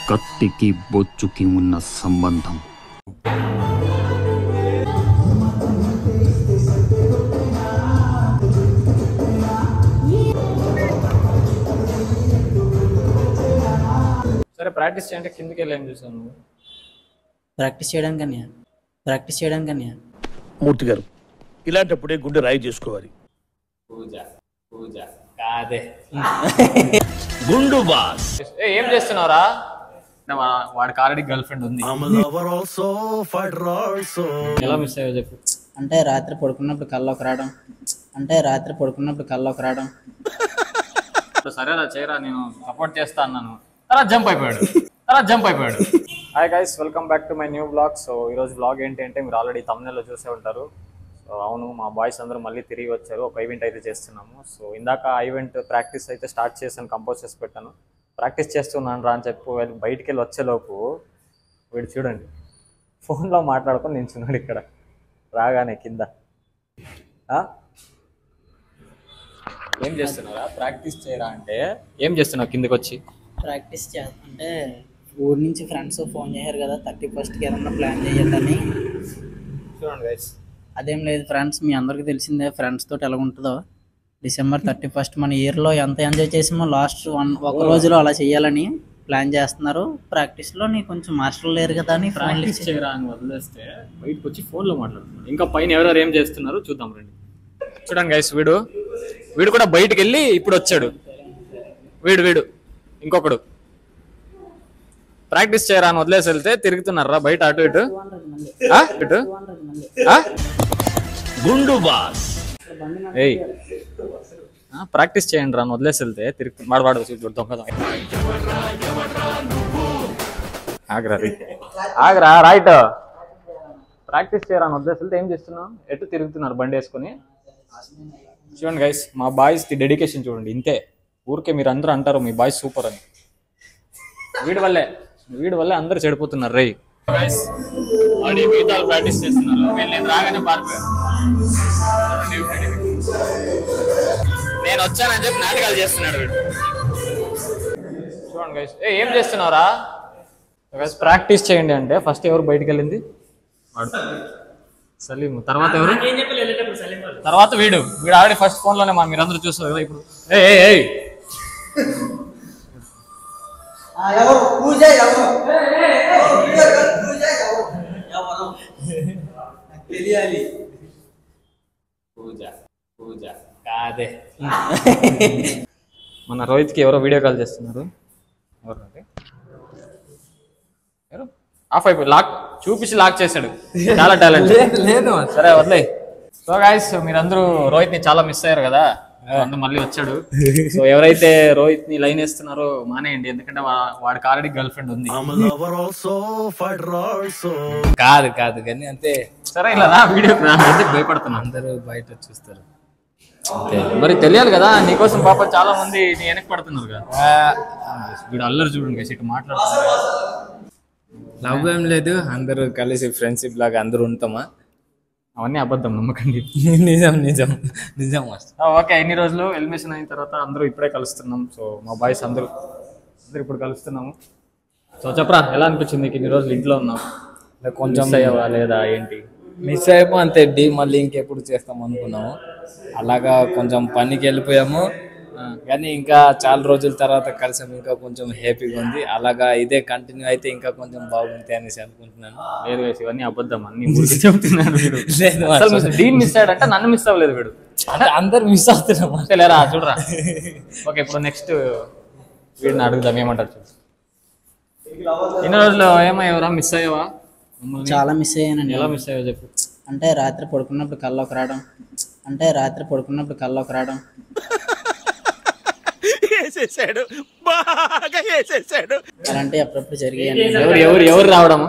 కత్తికి బొచ్చుకి ఉన్న సంబంధం. సరే ప్రాక్టీస్ చేయండి. కిందకి వెళ్ళి ఏం చూసాను? ప్రాక్టీస్ చేయడానికి మూర్తి గారు, ఇలాంటప్పుడే గుండె రాయి చేసుకోవాలి. పూజ కాదే గుండు బాస్. ఏం చేస్తున్నావురా? వాడికి ఆల్రెడీ గర్ల్ ఫ్రెండ్ ఉంది. ఎలా మిస్ అయ్యో చెప్పు. అంటే రాత్రి పడుకున్నప్పుడు కల్లోకి రావడం సరే అలా చేయరా, నేను సపోర్ట్ చేస్తా అన్నాను. అలా జంప్ అయిపోయాడు. Hi guys, welcome back to my new blog. So ఈరోజు బ్లాగ్ ఏంటి అంటే మీరు ఆల్రెడీ thumbnail లో చూసే ఉంటారు. సో అవును, మా బాయ్స్ అందరూ మళ్ళీ తిరిగి వచ్చారు. ఒక ఈవెంట్ అయితే చేస్తున్నాము. సో ఇందాక ఆ ఈవెంట్ ప్రాక్టీస్ అయితే స్టార్ట్ చేశాను, కంపోజ్ చేసి పెట్టాను. ప్రాక్టీస్ చేస్తున్నాను రా అని చెప్పి బయటికి వెళ్ళి వచ్చేలోపు వీడు చూడండి ఫోన్లో మాట్లాడుకొని నించున్నాడు ఇక్కడ రాగానే కింద. ఏం చేస్తున్నారా? ప్రాక్టీస్ చేయరా అంటే ఏం చేస్తున్నావు? కిందకి వచ్చి ప్రాక్టీస్ అంటే ఊరి నుంచి ఫ్రెండ్స్ ఫోన్ చేశారు కదా 31st ఏదన్నా ప్లాన్ చేయాలని. చూడండి గైస్, అదేం లేదు ఫ్రెండ్స్, మీ అందరికీ తెలిసిందే ఫ్రెండ్స్ తోటి ఎలా ఉంటుందో. December 31st మన ఇయర్లో ఎంత ఎంజాయ్ చేసామో లాస్ట్ ఒక రోజులో అలా చేయాలని ప్లాన్ చేస్తున్నారు. ప్రాక్టీస్లో నీకు కొంచెం మాస్టర్లు లేరు కదా అని ప్రాక్టీస్ చేయరా అని వదిలేస్తే బయటకు వచ్చి ఫోన్లో మాట్లాడుతున్నాడు. ఇంకా పైన ఎవరెవరు ఏం చేస్తున్నారు చూద్దాం రండి. చూడండి గైస్, వీడు కూడా బయటకు వెళ్ళి ఇప్పుడు వచ్చాడు. వీడు ఇంకొకడు ప్రాక్టీస్ చేయరా అని వదిలేసి వెళ్తే తిరుగుతున్నారా బయట అటు ఇటు. గుండు బాస్. ఏయ్, ప్రాక్టీస్ చేయండి రా అని వదిలేసి వెళ్తే తిరుగుతున్నాడు. ఆగరా రైట్. ప్రాక్టీస్ చేయరా అని వదిలేసి వెళ్తే ఏం చేస్తున్నావు? ఎటు తిరుగుతున్నారు బండి వేసుకుని. చూడండి గైస్, మా బాయ్స్ ది డెడికేషన్ చూడండి. ఇంతే, ఊరికే మీరు అందరూ అంటారు మీ బాయ్స్ సూపర్ అని. వీడి వల్లే అందరూ చెడిపోతున్నారు. రై గైస్, మిగతా ప్రాక్టీస్ చేస్తున్నారు. నేను రాగానే పారిపోయాను. నేను వచ్చానని చెప్పి నాటకాలు చేస్తున్నాడు వీడు. చూడండి గైస్, ఏం చేస్తున్నారా? ప్రాక్టీస్ చేయండి అంటే ఫస్ట్ ఎవరు బయటికి వెళ్ళింది? సలీం. తర్వాత ఎవరు? తర్వాత వీడు ఆల్రెడీ ఫస్ట్ ఫోన్ లోనే మీరందరూ చూస్తారు కదా ఇప్పుడు. పూజ కాదే మన రోహిత్కి ఎవరో వీడియో కాల్ చేస్తున్నారు. ఆఫ్ అయిపోయి లాక్ చూపించి లాక్ చేశాడు. చాలా టాలెంట్. లేదు సరే వదిలే. సో గైస్, మీరందరూ రోహిత్ ని చాలా మిస్ అయ్యారు కదా, అందుకు మళ్ళీ వచ్చాడు. సో ఎవరైతే రోహిత్ ని లైన్ వేస్తున్నారో మానేయండి, ఎందుకంటే వాడికి ఆల్రెడీ గర్ల్ ఫ్రెండ్ ఉంది. కాదు కానీ అంతే. సరే ఇలా వీడియో ఎందుకు భయపడుతున్నా? అందరూ బయట చూస్తారు. మరి తెలియాలి కదా నీకోసం. పాప చాలా మంది నీ వెనక్కి పడుతున్నారు కదా. వీడు అల్లరి చూడండి గైస్, ఇటు మాట్లాడుతున్నారు. లవ్ ఏం లేదు, అందరూ కలిసి ఫ్రెండ్షిప్ లాగా అందరూ ఉంటామా. అవన్నీ అబద్ధం, నమ్మకండి. నిజం. ఓకే, ఎన్ని రోజులు ఎలిమినేషన్ అయిన తర్వాత అందరూ ఇప్పుడే కలుస్తున్నాం. సో మా బాయ్స్ అందరూ ఇప్పుడు కలుస్తున్నాము. సో చెప్పరా, ఎలా అనిపించింది నీకు? ఇన్ని రోజులు ఇంట్లో ఉన్నాం, కొంచెం అయ్యావా లేదా ఏంటి? మిస్ అయ్యాము అంతే. మళ్ళీ ఇంకెప్పుడు చేస్తాం అనుకున్నాము. అలాగా కొంచెం పనికి వెళ్ళిపోయాము, కానీ ఇంకా చాలా రోజుల తర్వాత కలిసాము. ఇంకా కొంచెం హ్యాపీగా ఉంది. అలాగా ఇదే కంటిన్యూ అయితే ఇంకా కొంచెం బాగుంటాయి అనేసి అనుకుంటున్నాను. లేదు వేసి ఇవన్నీ అబద్ధం, అన్ని చెప్తున్నాడు వీడు. డీన్ మిస్ అయ్యాడంటే నన్ను మిస్ అవ్వలేదు వీడు. అంటే అందరు మిస్ అవుతున్నాం అంటే లేరా చూడరా. ఓకే, ఇప్పుడు నెక్స్ట్ వీడిని అడుగుదాం ఏమంటారు చూడు. ఎన్ని రోజులు ఏమయ్యావరా? మిస్ అయ్యావా? చాలా మిస్ అయ్యానండి. ఎలా మిస్ అయ్యావో చెప్పు. అంటే రాత్రి పడుకున్నప్పుడు కల్లోకి రావడం అలాంటి అప్పుడప్పుడు జరిగాయి. ఎవరు రావడం?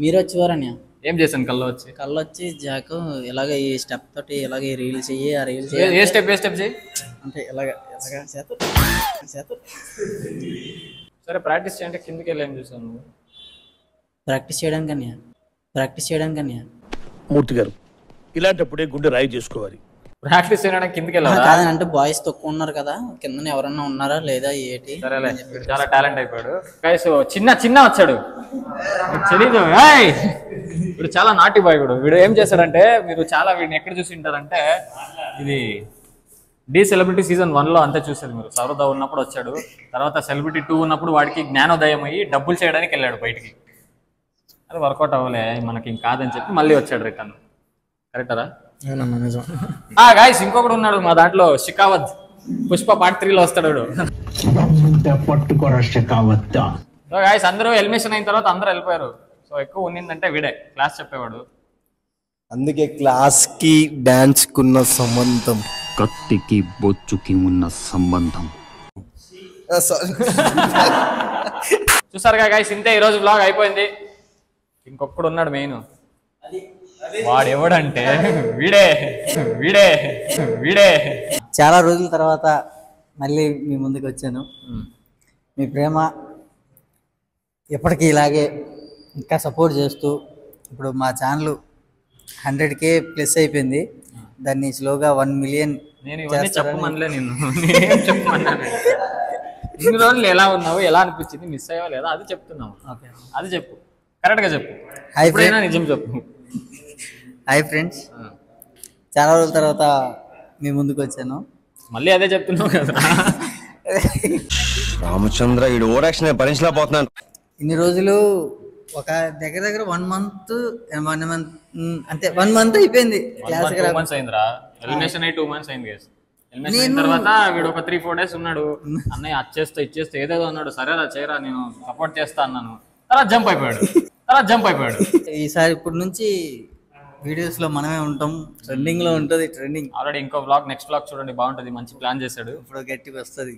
మీరు వచ్చేవారని. ఏం చేశాను? కళ్ళు వచ్చి జాకు ఇలాగ ఈ స్టెప్ తోటి ఇలాగ ఈ రీల్ చెయ్యి, ఆ రీల్ ఏ స్టెప్ చెయ్యి అంటే ఇలాగ సరే ప్రాక్టీస్ చేయండి. కిందకి వెళ్ళి ఏం చూసాను? ప్రాక్టీస్ చేయడానికి మూర్తి గారు, ఇలాంటప్పుడే గుండె రాయి చేసుకోవాలి. ప్రాక్టీస్ చేయడానికి కిందకి వెళ్ళాలి కాదని అంటే బాయ్స్ తక్కువ ఉన్నారు కదా, కింద ఎవరన్నా ఉన్నారా లేదా ఏంటి? సరేలే, చాలా టాలెంట్ అయిపోయాడు గైస్. చిన్న వచ్చాడు, తెలీదు. ఇప్పుడు చాలా నాటి బాయ్ వీడు ఏం చేశాడంటే, మీరు చాలా వీడిని ఎక్కడ చూసి ఉంటారంటే, ఇది డి సెలబ్రిటీ సీజన్ 1 లో అంతే చూసారు మీరు. సౌరద ఉన్నప్పుడు వచ్చాడు, తర్వాత సెలబ్రిటీ 2 ఉన్నప్పుడు వాడికి జ్ఞానోదయం అయ్యి డబ్బులు చేయడానికి వెళ్ళాడు బయటికి. అది వర్కౌట్ అవ్వలే, మనకి ఇంక కాదని చెప్పి మళ్ళీ వచ్చాడు రిటర్న్. కరెక్టరా? గాయస్ ఇంకొకడు ఉన్నాడు మా దాంట్లో, షికావత్. పుష్ప పార్ట్ 3 లో వస్తాడు. సో గాయస్ అందరూ ఎలిమినేషన్ అయిన తర్వాత అందరూ వెళ్ళిపోయారు. సో ఎక్కువ ఉన్నిందంటే వీడే క్లాస్ చెప్పేవాడు. అందుకే క్లాస్ కి డాన్స్ కున్న సంబంధం, కత్తికి బొచ్చుకి ఉన్న సంబంధం. చూసారుగా గాయస్, ఇంతే ఈరోజు బ్లాగ్ అయిపోయింది. ఇంకొకడు ఉన్నాడు మెయిన్, వాడు ఎవడంటే వీడే వీడే వీడే. చాలా రోజుల తర్వాత మళ్ళీ మీ ముందుకు వచ్చాను. మీ ప్రేమ ఎప్పటికీ ఇలాగే ఇంకా సపోర్ట్ చేస్తూ, ఇప్పుడు మా ఛానల్ 100K ప్లస్ అయిపోయింది. దాన్ని స్లోగా 1 మిలియన్. నేను ఇవన్నీ చెప్పమనలే, నేనేం చెప్పమన్నాను. ఇన్ని రోజులు ఎలా ఉన్నావు, ఎలా అనిపించింది, మిస్ అయ్యావా లేదా అది చెప్తున్నావు. అది చెప్పు, కరెక్ట్ గా చెప్పు. ఎప్పుడైనా నిజం చెప్పు. హాయ్ ఫ్రెండ్స్, చాలా రోజుల తర్వాత మీ ముందుకు వచ్చాను. మళ్ళీ అదే చెప్తున్నావు కదా. రామచంద్ర ఈ ఓవరాక్షన్ భరించలేకపోతున్నాను. ఇన్ని రోజులు ఒక దగ్గర 1 మంత్ అంతే, 1 మంత్ అయిపోయింది. 2 months అయిందిరా, ఎలిమినేషన్ అయ్యి 2 months అయింది గైస్. ఎలిమినేషన్ అయిన తర్వాత వీడు ఒక 3-4 days ఉన్నాడు. అన్నయ్య అచ్చేస్తా ఇచ్చేస్తే ఏదేదో అన్నాడు. సరేరా చేయరా, నేను సపోర్ట్ చేస్తా అన్నాను. తర్వాత జంప్ అయిపోయాడు. ఈసారి ఇప్పుడు నుంచి వీడియోస్ లో మనమే ఉంటాం, ట్రెండింగ్ లో ఉంటుంది. ట్రెండింగ్ ఆల్రెడీ ఇంకో బ్లాగ్, నెక్స్ట్ బ్లాగ్ చూడండి, బాగుంటుంది. మంచి ప్లాన్ చేశాడు. ఇప్పుడు గట్టిగా వస్తుంది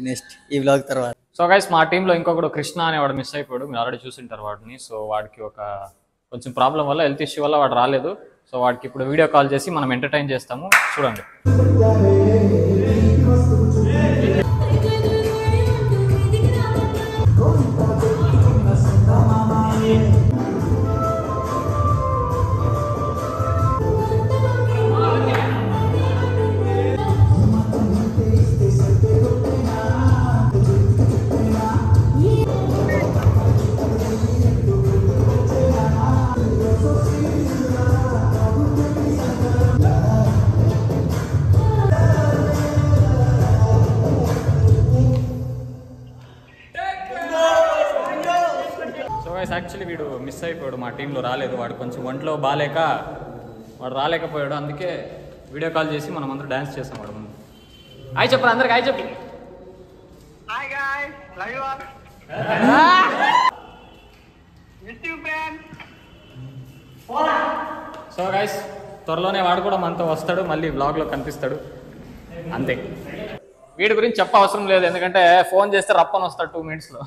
నెక్స్ట్ ఈ బ్లాగ్ తర్వాత. సో గైస్ మా టీంలో ఇంకొకడు కృష్ణ అనేవాడు మిస్ అయిపోయాడు, మీరు ఆల్రెడీ చూసింటారు వాడిని. సో వాడికి ఒక కొంచెం ప్రాబ్లం వల్ల, హెల్త్ ఇష్యూ వల్ల వాడు రాలేదు. సో వాడికి ఇప్పుడు వీడియో కాల్ చేసి మనం ఎంటర్టైన్ చేస్తాము, చూడండి. యాక్చువల్లీ వీడు మిస్ అయిపోయాడు, మా టీంలో రాలేదు. వాడు కొంచెం ఒంట్లో బాగాలేక వాడు రాలేకపోయాడు. అందుకే వీడియో కాల్ చేసి మనం అందరూ డాన్స్ చేసాం వాడు ముందు. హాయ్ చెప్పరా అందరికి, హాయ్ చెప్పు. సో గైస్ త్వరలోనే వాడు కూడా మనతో వస్తాడు, మళ్ళీ బ్లాగ్లో కనిపిస్తాడు. అంతే, వీడి గురించి చెప్ప అవసరం లేదు, ఎందుకంటే ఫోన్ చేస్తే రప్పని వస్తాడు 2 minutesలో.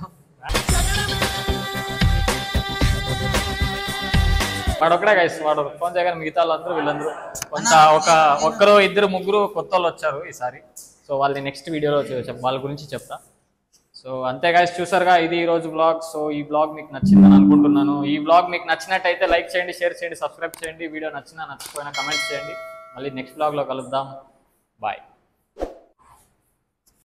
వాడు ఒకడే గైస్, వాడు ఫోన్ చేయగానే మిగతా వాళ్ళందరూ వీళ్ళందరూ కొంత ఒక్కరు 2-3 కొత్త వాళ్ళు వచ్చారు ఈసారి. సో వాళ్ళని నెక్స్ట్ వీడియోలో వాళ్ళ గురించి చెప్తా. సో అంతే గైస్, చూసారుగా ఇది ఈరోజు బ్లాగ్. సో ఈ బ్లాగ్ మీకు నచ్చిందని అనుకుంటున్నాను. ఈ బ్లాగ్ మీకు నచ్చినట్టయితే లైక్ చేయండి, షేర్ చేయండి, సబ్స్క్రైబ్ చేయండి. వీడియో నచ్చినా నచ్చకపోయినా కమెంట్ చేయండి. మళ్ళీ నెక్స్ట్ బ్లాగ్లో కలుద్దాం. బాయ్.